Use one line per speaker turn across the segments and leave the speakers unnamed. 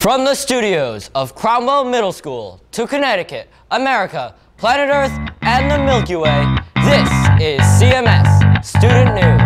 From the studios of Cromwell Middle School to Connecticut, America, planet Earth, and the Milky Way, this is CMS Student News.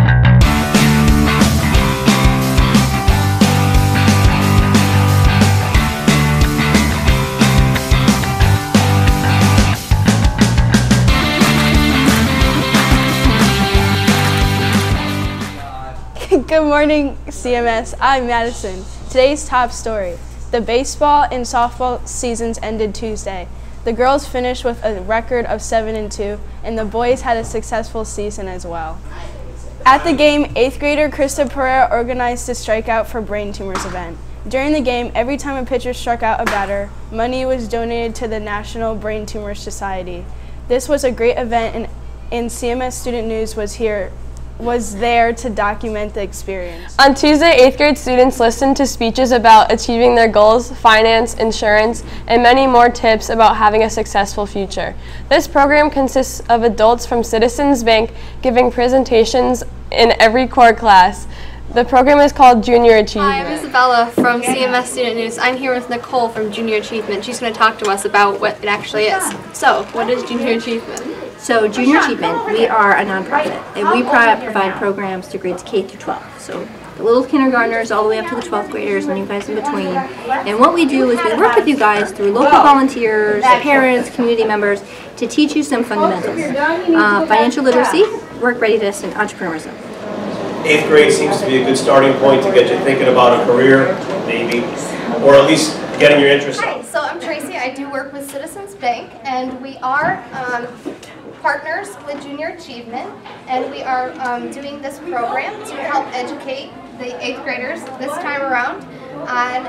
Good morning, CMS. I'm Madison. Today's top story. The baseball and softball seasons ended Tuesday. The girls finished with a record of 7-2, and the boys had a successful season as well. At the game, 8th grader Krista Pereira organized a strikeout for Brain Tumors event. During the game, every time a pitcher struck out a batter, money was donated to the National Brain Tumor Society. This was a great event, and CMS Student News was there to document the experience.
On Tuesday, 8th grade students listened to speeches about achieving their goals, finance, insurance, and many more tips about having a successful future. This program consists of adults from Citizens Bank giving presentations in every core class. The program is called Junior Achievement.
Hi, I'm Isabella from CMS Student News. I'm here with Nicole from Junior Achievement. She's going to talk to us about what it actually is. So, what is Junior Achievement?
So Junior Achievement, we are a nonprofit, and we provide programs to grades K through 12. So the little kindergartners all the way up to the 12th graders and you guys in between. And what we do is we work with you guys through local volunteers, parents, community members to teach you some fundamentals. Financial literacy, work readiness, and entrepreneurism.
8th grade seems to be a good starting point to get you thinking about a career, maybe, or at least getting your interest.
Hi, so I'm Tracy. I do work with Citizens Bank, and we are partners with Junior Achievement, and we are doing this program to help educate the 8th graders this time around on,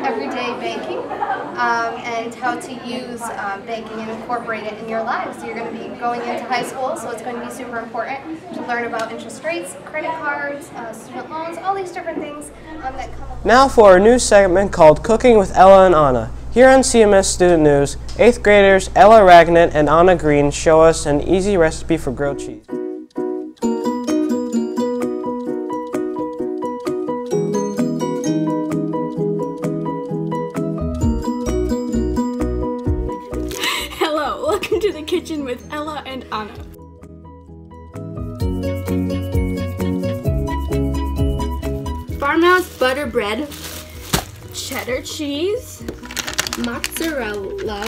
everyday banking and how to use banking and incorporate it in your lives. So you're going to be going into high school, so it's going to be super important to learn about interest rates, credit cards, student loans, all these different things that come up.
Now for a new segment called Cooking with Ella and Anna. Here on CMS Student News, 8th graders Ella Ragnet and Anna Green show us an easy recipe for grilled cheese.
Hello, welcome to the kitchen with Ella and Anna. Farmhouse butter bread, cheddar cheese, mozzarella,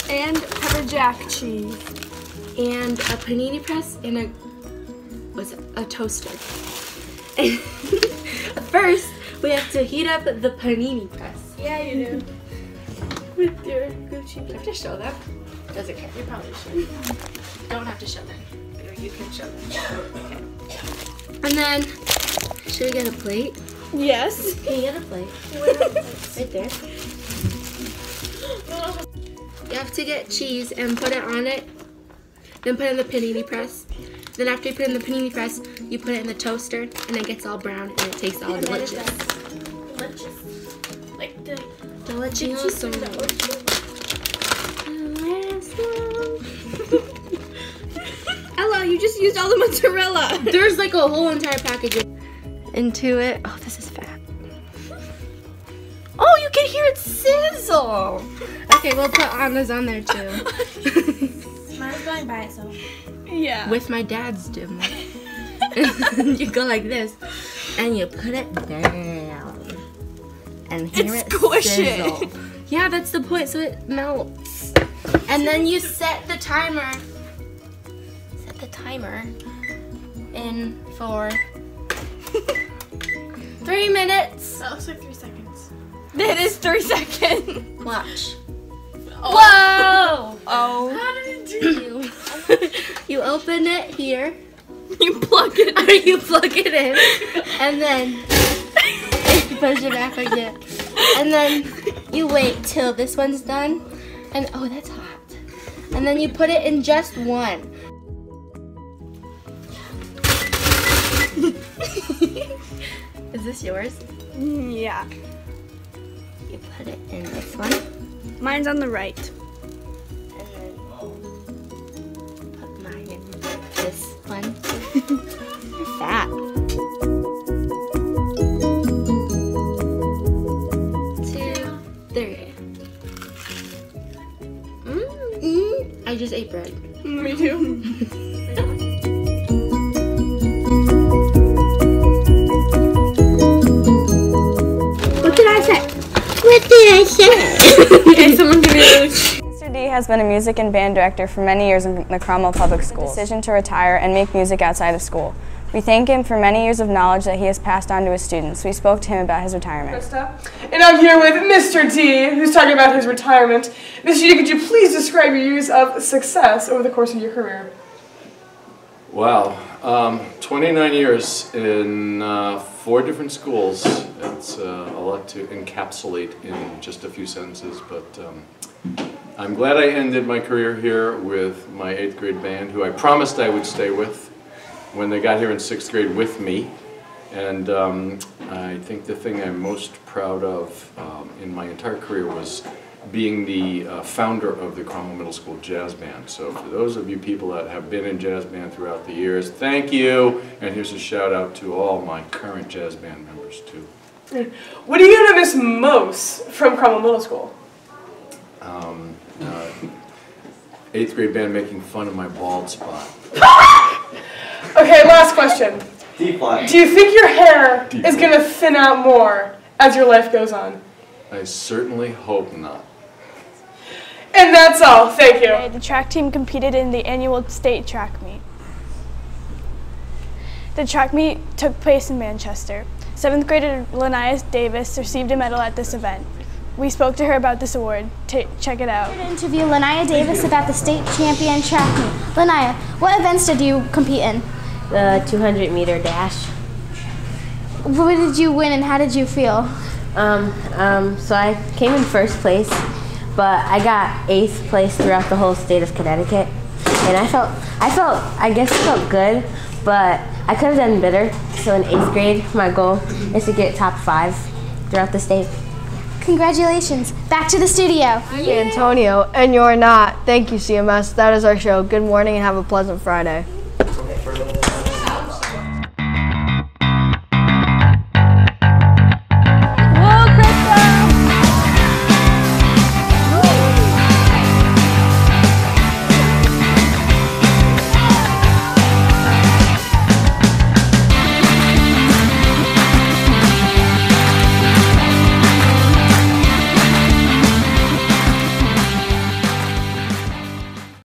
and pepper jack cheese, and a panini press and a toaster. First, we have to heat up the panini press. Yeah, you do. With your Gucci. Do you have to show them? Does it care? You probably should. You don't have to show them. You can show them. Okay. And then, should we get a plate? Yes. Can you get a plate? Right there. You have to get cheese and put it on it, then put it in the panini press. Then after you put it in the panini press, you put it in the toaster, and it gets all brown, and it tastes all delicious. Delicious. Like the delicious. Ella, you just used all the mozzarella. There's like a whole entire package into it. Oh, this is fat. Oh, you can hear it sizzle. Okay, we'll put Anna's on there too.
Mine's going by itself.
Yeah.
With my dad's doing that. You go like this, and you put it down, and hear it sizzle. Yeah, that's the point, so it melts. And then you set the timer. Set the timer in for 3 minutes.
That looks like 3 seconds.
It is 3 seconds. Watch.
Oh.
Whoa!
Oh.
How did it do? You open it here.
You plug it in.
Or you plug it in. And then you push it back again. And then you wait till this one's done. And oh, that's hot. And then you put it in just one. Is this yours?
Yeah.
You put it in this one.
Mine's on the right.
And then put mine in this one. You're fat. I just ate bread.
Me too.
What did I say? What did I say?
Okay, someone give me a
Mr. D has been a music and band director for many years in the Cromwell Public Schools. Decision to retire and make music outside of school. We thank him for many years of knowledge that he has passed on to his students. We spoke to him about his retirement.
And I'm here with Mr. D, who's talking about his retirement. Mr. D, could you please describe your years of success over the course of your career?
Wow, 29 years in 4 different schools. It's a lot to encapsulate in just a few sentences, but I'm glad I ended my career here with my 8th grade band, who I promised I would stay with when they got here in 6th grade with me. And I think the thing I'm most proud of in my entire career was being the founder of the Cromwell Middle School Jazz Band. So for those of you people that have been in jazz band throughout the years, thank you. And here's a shout out to all my current jazz band members too.
What are you going to miss most from Cromwell Middle School?
8th grade band making fun of my bald spot.
Okay, last question.
Deep line.
Do you think your hair is going to thin out more as your life goes on?
I certainly hope not.
And that's all. Thank you.
The track team competed in the annual state track meet. The track meet took place in Manchester. 7th grader Linnea Davis received a medal at this event. We spoke to her about this award. Check it out.
I'm here to interview Linnea Davis about the state champion track meet. Linnea, what events did you compete in?
The 200-meter dash.
What did you win and how did you feel?
So I came in 1st place, but I got 8th place throughout the whole state of Connecticut. And I guess it felt good, but I could have done better. So in 8th grade, my goal is to get top 5 throughout the state.
Congratulations. Back to the studio.
Antonio, and you're not. Thank you, CMS. That is our show. Good morning and have a pleasant Friday.